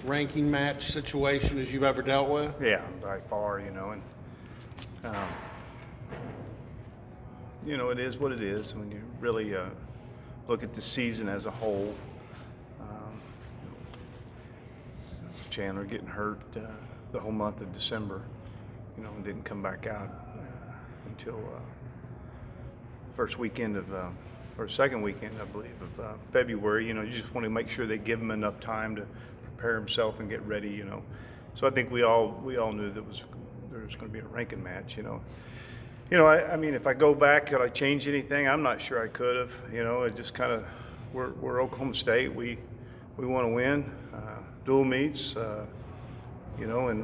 ranking match situation as you've ever dealt with? Yeah, by far, and um, it is what it is when you really look at the season as a whole. Um, Chandler getting hurt the whole month of December, and didn't come back out until first weekend of or second weekend, I believe, of February. You just want to make sure they give him enough time to prepare himself and get ready. So I think we all knew there was going to be a ranking match. I mean, if I go back, could I change anything? I'm not sure I could have. It just kind of we're Oklahoma State. We want to win dual meets. And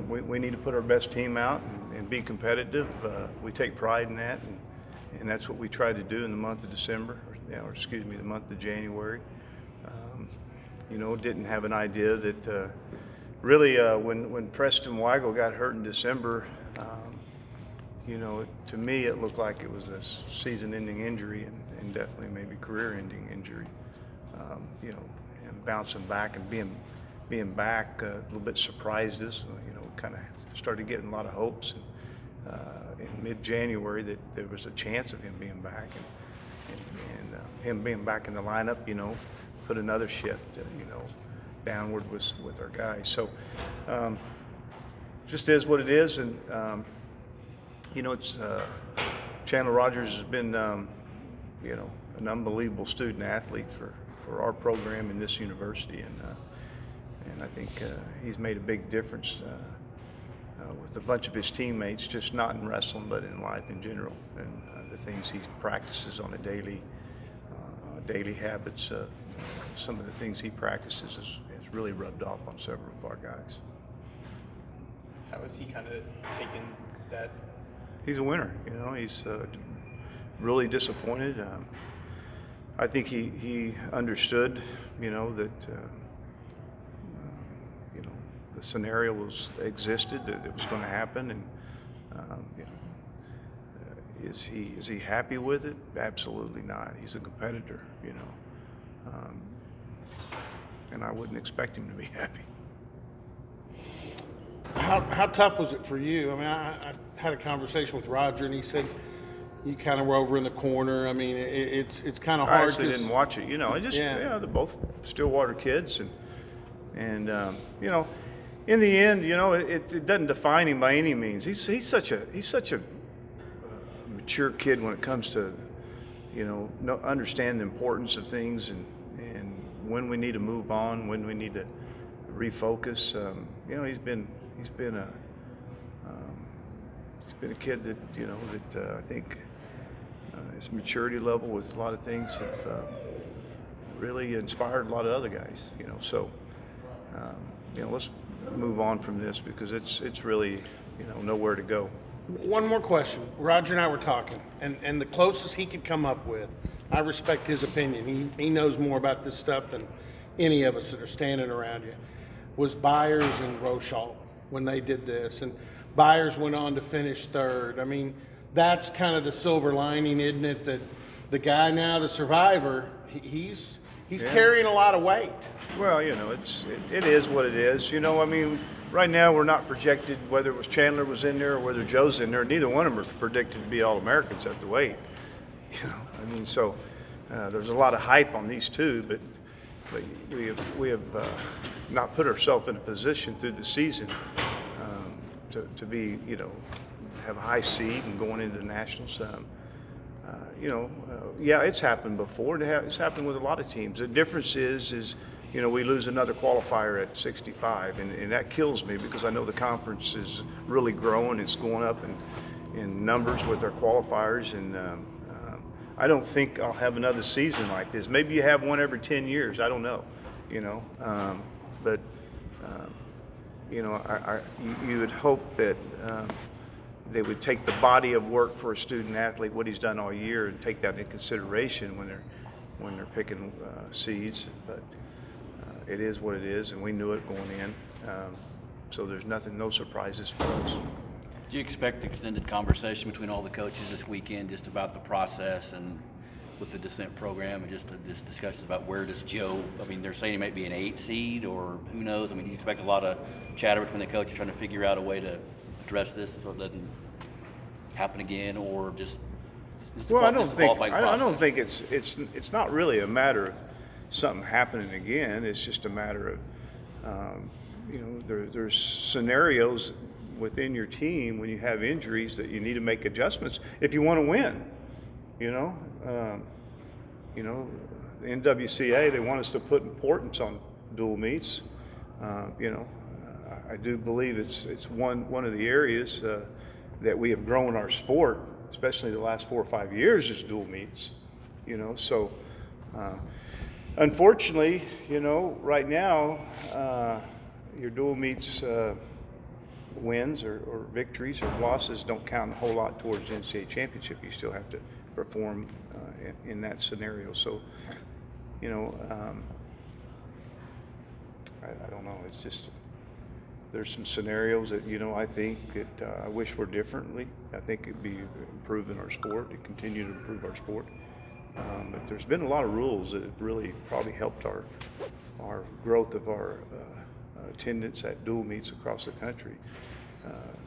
we need to put our best team out and be competitive. We take pride in that, and that's what we tried to do in the month of December, the month of January. Didn't have an idea that really when Preston Weigel got hurt in December, to me it looked like it was a season-ending injury and definitely maybe career-ending injury. And bouncing back and being back a little bit surprised us. Kind of started getting a lot of hopes in mid-January that there was a chance of him being back and him being back in the lineup. Put another shift, downward with our guys. So just is what it is, and it's Chandler Rogers has been an unbelievable student athlete for our program in this university, and I think he's made a big difference with a bunch of his teammates, just not in wrestling but in life in general, and the things he practices on a daily habits. Some of the things he practices has really rubbed off on several of our guys. How has he kind of taken that? He's a winner. He's really disappointed. I think he understood, that the scenario existed, that it was going to happen, and is he happy with it? Absolutely not. He's a competitor, and I wouldn't expect him to be happy. How tough was it for you? I mean, I had a conversation with Roger, and he said you kind of were over in the corner. I mean, it's kind of hard. I actually didn't watch it. They're both Stillwater kids, and in the end, it doesn't define him by any means. He's such a mature kid when it comes to understand the importance of things and when we need to move on, when we need to refocus. He's been a kid that I think his maturity level with a lot of things have really inspired a lot of other guys. So let's move on from this because it's really nowhere to go. One more question. Roger and I were talking, and the closest he could come up with, I respect his opinion. He knows more about this stuff than any of us that are standing around you, was Byers and Rochal when they did this. And Byers went on to finish third. I mean, that's kind of the silver lining, isn't it? That the guy now, the survivor, he's carrying a lot of weight. Well, it is what it is. I mean, right now we're not projected whether it was Chandler was in there or whether Joe's in there. Neither one of them are predicted to be All-Americans at the weight. I mean, so there's a lot of hype on these two, but we have not put ourselves in a position through the season to be, have a high seed and going into the nationals. It's happened before. It's happened with a lot of teams. The difference is we lose another qualifier at 65, and that kills me because I know the conference is really growing. It's going up in numbers with our qualifiers, and I don't think I'll have another season like this. Maybe you have one every 10 years. I don't know, but you would hope that they would take the body of work for a student athlete, what he's done all year, and take that into consideration when they're picking seeds. But it is what it is, and we knew it going in. So there's no surprises for us. Do you expect extended conversation between all the coaches this weekend just about the process and with the descent program and just discussions about where does Joe, I mean, they're saying he might be an 8 seed or who knows. I mean, do you expect a lot of chatter between the coaches trying to figure out a way to address this so it doesn't happen again, or just Well, I don't the think qualifying I don't process? think it's not really a matter of something happening again. It's just a matter of there's scenarios within your team when you have injuries that you need to make adjustments if you want to win. The NWCA, they want us to put importance on dual meets. I do believe it's one of the areas that we have grown our sport, especially the last 4 or 5 years, is dual meets. So unfortunately, right now your dual meets wins or victories or losses don't count a whole lot towards the NCAA championship. You still have to perform in that scenario. So, I don't know. It's just there's some scenarios that I think that I wish were differently. I think it'd be improving our sport and continue to improve our sport. But there's been a lot of rules that have really probably helped our growth of our attendance at dual meets across the country.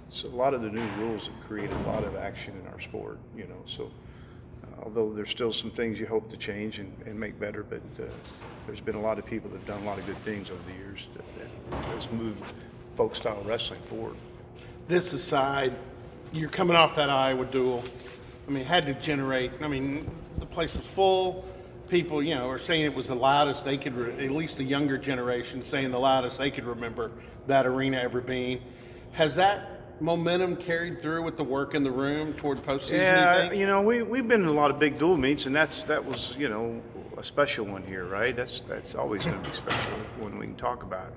So a lot of the new rules have created a lot of action in our sport. So although there's still some things you hope to change and make better, but there's been a lot of people that have done a lot of good things over the years that has moved folk style wrestling forward. This aside, you're coming off that Iowa duel. I mean, it had to generate. I mean, the place was full. People, are saying it was the loudest they could, at least the younger generation, saying the loudest they could remember that arena ever being. Has that momentum carried through with the work in the room toward postseason? Yeah, you think? we've been in a lot of big dual meets, and that was a special one here, right? That's always going to be special when we can talk about it.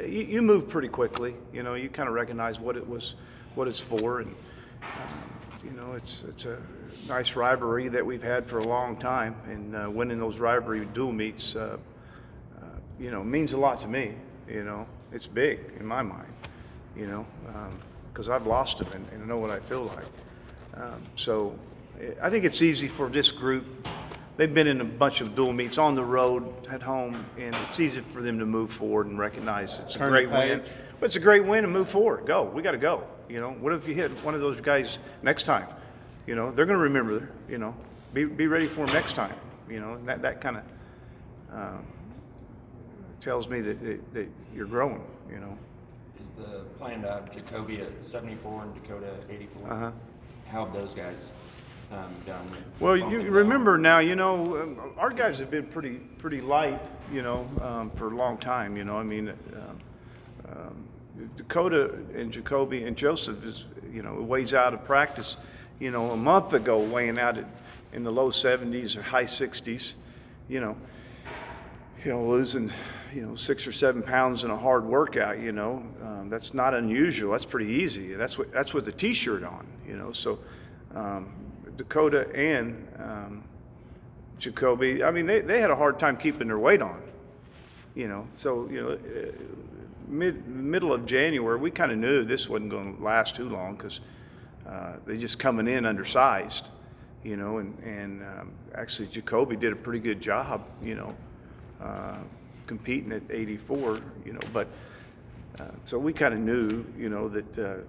You move pretty quickly. You kind of recognize what it's for, and it's a nice rivalry that we've had for a long time, and winning those rivalry dual meets, means a lot to me. It's big in my mind. Because I've lost them and I know what I feel like. So I think it's easy for this group. They've been in a bunch of dual meets on the road, at home, and it's easy for them to move forward and recognize it's a great win. But it's a great win and move forward. Go. We got to go. What if you hit one of those guys next time? They're going to remember. Be ready for them next time. That kind of tells me that you're growing. Is the plan to have Jacoby at 74 and Dakota at 84? Uh-huh. How have those guys done? Well, you remember now, our guys have been pretty light, for a long time. Dakota and Jacoby and Joseph is, weighs out of practice, a month ago, weighing out in the low 70s or high 60s, losing, 6 or 7 pounds in a hard workout, that's not unusual. That's pretty easy. That's with a T-shirt on, So Dakota and Jacoby, I mean, they had a hard time keeping their weight on, So middle of January, we kind of knew this wasn't going to last too long because they just coming in undersized, and actually Jacoby did a pretty good job, competing at 84, but so we kind of knew, that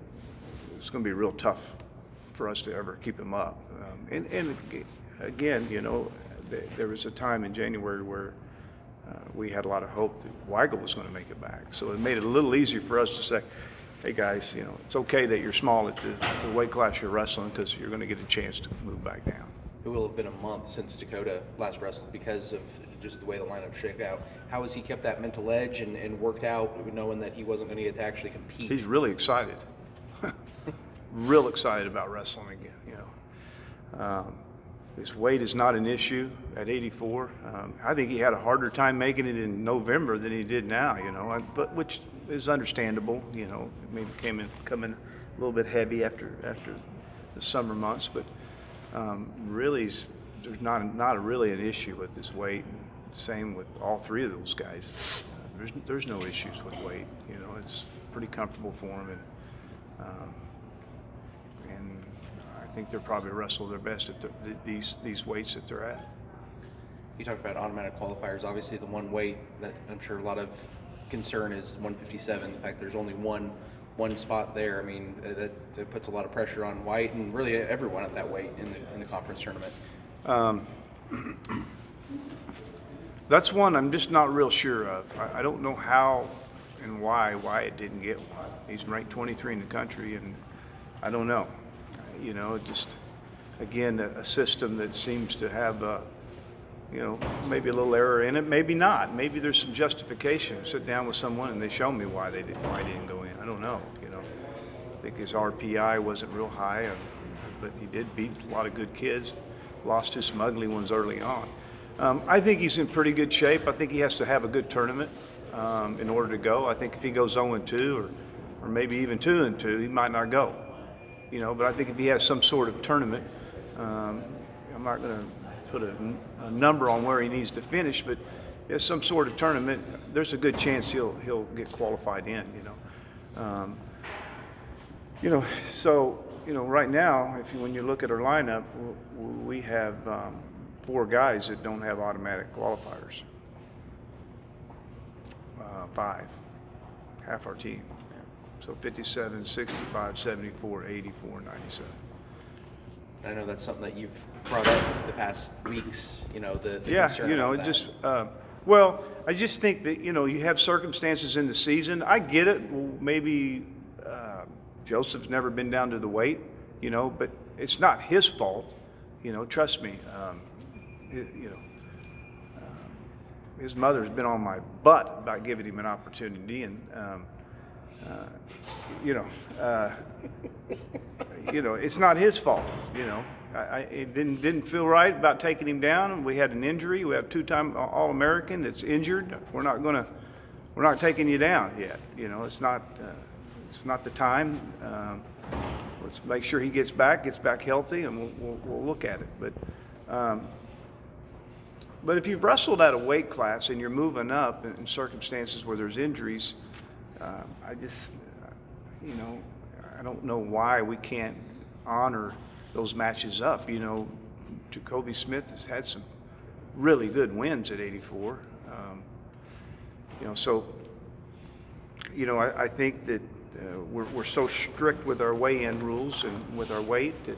it's going to be real tough for us to ever keep him up. And again, there was a time in January where we had a lot of hope that Weigel was going to make it back. So it made it a little easier for us to say, hey guys, it's okay that you're small at the weight class you're wrestling because you're going to get a chance to move back down. It will have been a month since Dakota last wrestled because of just the way the lineup shook out. How has he kept that mental edge and worked out, knowing that he wasn't going to get to actually compete? He's really excited. Real excited about wrestling again, His weight is not an issue at 84. I think he had a harder time making it in November than he did now, but which is understandable, maybe coming a little bit heavy after the summer months, but really there's not really an issue with his weight. Same with all three of those guys. There's no issues with weight. It's pretty comfortable for him, and I think they're probably wrestle their best at these weights that they're at. You talked about automatic qualifiers. Obviously, the one weight that I'm sure a lot of concern is 157. In fact, there's only one spot there. I mean, that puts a lot of pressure on White and really everyone at that weight in the conference tournament. That's one I'm just not real sure of. I don't know how and why it didn't get one. He's ranked 23 in the country, and I don't know. You know, just again a system that seems to have maybe a little error in it, maybe not. Maybe there's some justification. Sit down with someone and they show me why he didn't go in. I don't know. You know, I think his RPI wasn't real high, but he did beat a lot of good kids. Lost to some ugly ones early on. I think he's in pretty good shape. I think he has to have a good tournament in order to go. I think if he goes 0-2 or maybe even 2-2, he might not go. You know, but I think if he has some sort of tournament, I'm not going to put a number on where he needs to finish, but if some sort of tournament, there's a good chance he'll get qualified in. So right now, when you look at our lineup, we have 4 guys that don't have automatic qualifiers. 5, half our team. So 57, 65, 74, 84, 97. I know that's something that you've brought up the past weeks. The Yeah, concern about it that. just I just think that you have circumstances in the season. I get it. Well, maybe Joseph's never been down to the weight, but it's not his fault. Trust me. His mother's been on my butt about giving him an opportunity, and it's not his fault. It didn't feel right about taking him down. We had an injury. We have 2-time All-American that's injured. We're not taking you down yet. It's not the time. Let's make sure he gets back healthy, and we'll look at it. But if you've wrestled at a weight class and you're moving up in circumstances where there's injuries, I don't know why we can't honor those matches up. Jacoby Smith has had some really good wins at 84. I think that we're so strict with our weigh-in rules and with our weight that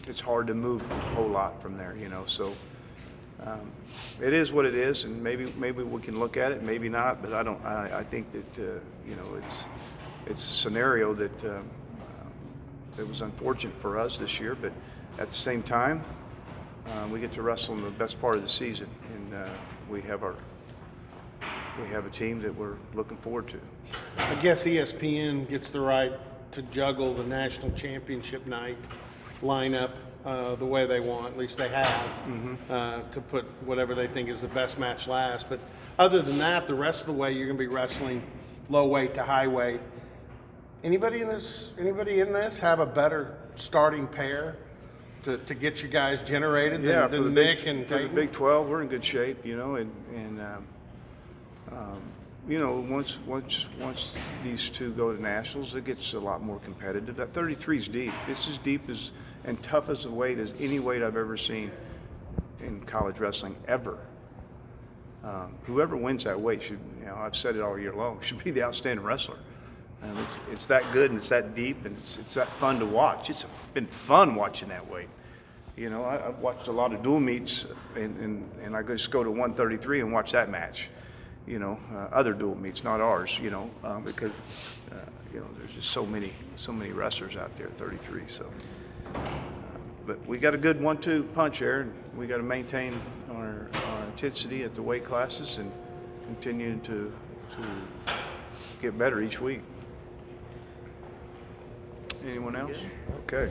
it's hard to move a whole lot from there. So it is what it is, and maybe we can look at it, maybe not. But I think that it's a scenario that was unfortunate for us this year. But at the same time, we get to wrestle in the best part of the season, and we have a team that we're looking forward to. I guess ESPN gets the right to juggle the national championship night lineup the way they want. At least they have, to put whatever they think is the best match last. But other than that, the rest of the way you're going to be wrestling low weight to high weight. Anybody in this have a better starting pair to get you guys generated than Nick and for the Peyton? Big 12, we're in good shape, once these two go to nationals, it gets a lot more competitive. That 33 is deep. It's as deep as and tough as a weight as any weight I've ever seen in college wrestling ever. Whoever wins that weight should, I've said it all year long, should be the outstanding wrestler. It's that good and it's that deep and it's that fun to watch. It's been fun watching that weight. I've watched a lot of dual meets and I just go to 133 and watch that match. Other dual meets, not ours. Because there's just so many wrestlers out there, 33. So, but we got a good 1-2 punch there, and we got to maintain our intensity at the weight classes and continue to get better each week. Anyone else? Okay.